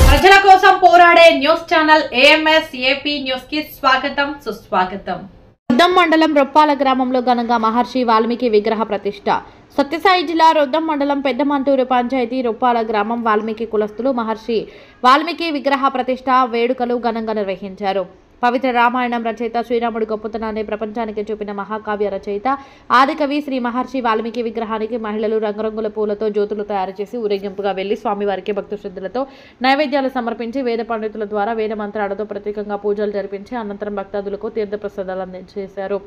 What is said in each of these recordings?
ప్రజల కోసం పోరాడే news channel AMS AP news కి స్వాగతం సుస్వాగతం. రొద్దం మండలం రొప్పాల గ్రామంలో ఘనంగా మహర్షి వాల్మీకి విగ్రహ ప్రతిష్ఠ. సత్యసాయి జిల్లా రొద్దం మండలం పెద్దమంటూరు పంచాయతీ రొప్పాల గ్రామం వాల్మీకి కులస్తులు మహర్షి వాల్మీకి విగ్రహ ప్రతిష్ఠ వేడుకలు ఘనంగా నిర్వహించారు. పవిత్ర రామాయణం రచయిత శ్రీరాముడి గొప్పతనాన్ని ప్రపంచానికి చూపిన మహాకావ్య రచయిత ఆదికవి శ్రీ మహర్షి వాల్మీకి విగ్రహానికి మహిళలు రంగురంగుల పూలతో జ్యోతులు తయారు చేసి ఊరేగింపుగా వెళ్లి స్వామివారికి భక్తి శ్రద్ధలతో నైవేద్యాలు సమర్పించి వేద పండితుల ద్వారా వేద మంత్రాలతో ప్రత్యేకంగా పూజలు జరిపించి అనంతరం భక్తాదులకు తీర్థప్రసాదాలు అందజేశారు.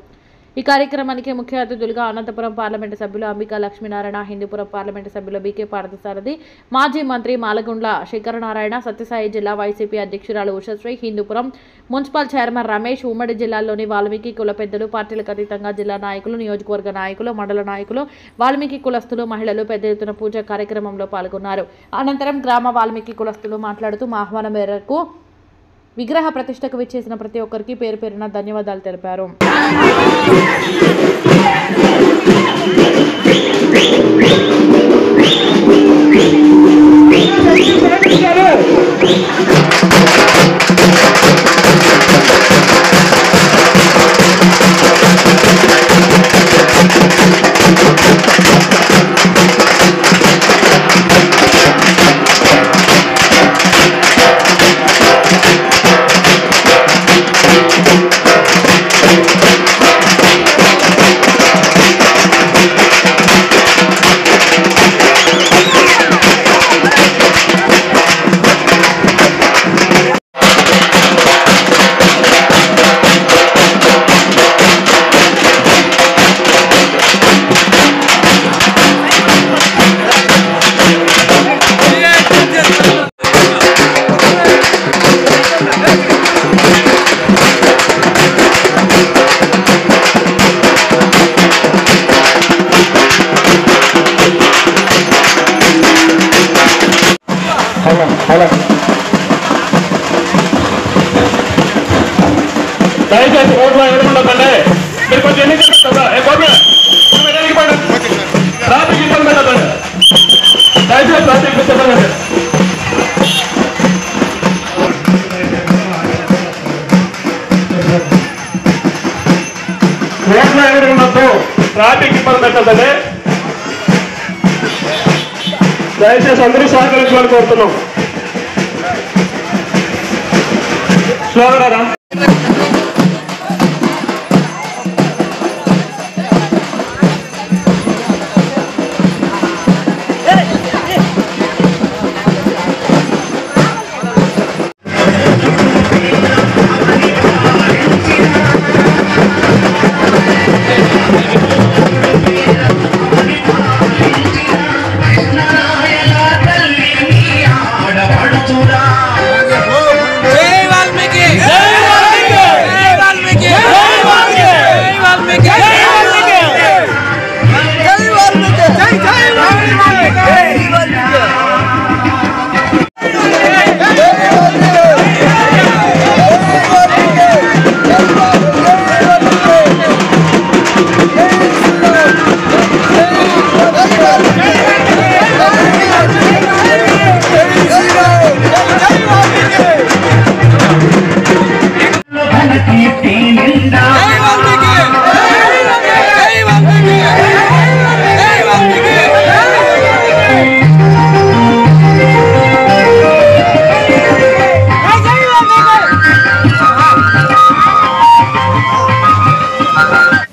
ఈ కార్యక్రమానికి ముఖ్య అతిథులుగా అనంతపురం పార్లమెంటు సభ్యులు అంబికా లక్ష్మీనారాయణ, హిందూపురం పార్లమెంటు సభ్యులు బీకే పార్థసారథి, మాజీ మంత్రి మాలగుండ్ల శేఖరనారాయణ, సత్యసాయి జిల్లా వైసీపీ అధ్యక్షురాలు ఉషశ్రీ, హిందూపురం మున్సిపల్ చైర్మన్ రమేష్, ఉమ్మడి జిల్లాలోని వాల్మీకి కుల పెద్దలు, పార్టీలకు అతీతంగా జిల్లా నాయకులు, నియోజకవర్గ నాయకులు, మండల నాయకులు, వాల్మీకి కులస్తులు, మహిళలు పెద్ద ఎత్తున పూజా కార్యక్రమంలో పాల్గొన్నారు. అనంతరం గ్రామ వాల్మీకి కులస్తులు మాట్లాడుతూ మా ఆహ్వానం మేరకు విగ్రహ ప్రతిష్టకు విచ్చేసిన ప్రతి ఒక్కరికి పేరు పేరున ధన్యవాదాలు తెలిపారు. దయచేసి రోడ్లో ఎదురుకుంటుందండి. మీరు కొంచెం ఎన్ని ట్రాఫిక్ ఇబ్బంది పెట్టదండి. దయచేసి ట్రాఫిక్ ఇబ్బంది. రోడ్లో ఎదురుకున్నట్టు ట్రాఫిక్ ఇబ్బంది పెట్టదండి. దయచేసి అందరూ సహకరించాలని కోరుతున్నాం. స్లోగరా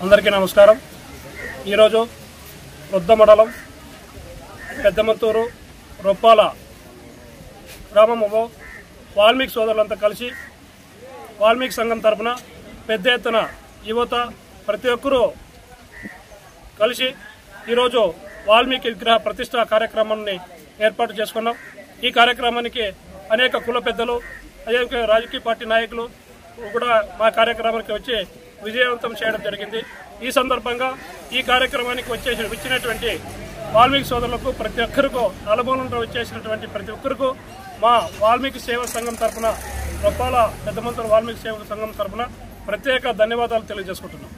అందరికీ నమస్కారం. ఈరోజు రొద్ద మండలం పెద్దమంతూరు రొప్పాల గ్రామంలో వాల్మీకి సోదరులంతా కలిసి వాల్మీకి సంఘం తరఫున పెద్ద ఎత్తున యువత ప్రతి ఒక్కరూ కలిసి ఈరోజు వాల్మీకి విగ్రహ ప్రతిష్ఠా కార్యక్రమాన్ని ఏర్పాటు చేసుకున్నాం. ఈ కార్యక్రమానికి అనేక కుల పెద్దలు, అనేక రాజకీయ పార్టీ నాయకులు కూడా మా కార్యక్రమానికి వచ్చి విజయవంతం చేయడం జరిగింది. ఈ సందర్భంగా ఈ కార్యక్రమానికి వచ్చినటువంటి వాల్మీకి సోదరులకు ప్రతి ఒక్కరికు నలుమూలలో వచ్చేసినటువంటి ప్రతి ఒక్కరికు మా వాల్మీకి సేవా సంఘం తరఫున రొప్పాల పెద్దమంతూరు వాల్మీకి సేవా సంఘం తరఫున ప్రత్యేక ధన్యవాదాలు తెలియజేసుకుంటున్నాం.